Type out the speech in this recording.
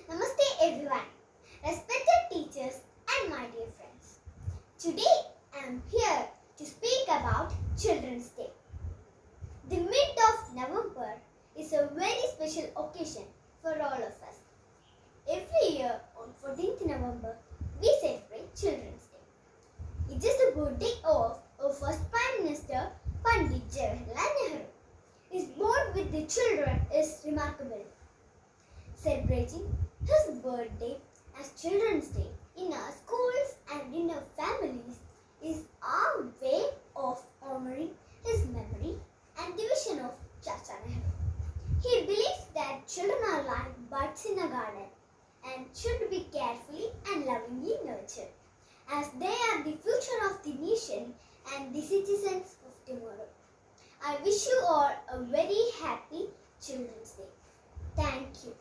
Namaste everyone, respected teachers and my dear friends. Today I am here to speak about Children's Day. The mid of November is a very special occasion for all of us. Every year on 14th November, we celebrate Children's Day. It is the birthday of our first Prime Minister, Pandit Jawaharlal Nehru. His bond with the children is remarkable. Celebrating his birthday as Children's Day in our schools and in our families is our way of honoring his memory and the vision of Chacha Nehru. He believes that children are like buds in a garden and should be carefully and lovingly nurtured, as they are the future of the nation and the citizens of tomorrow. I wish you all a very happy Children's Day. Thank you.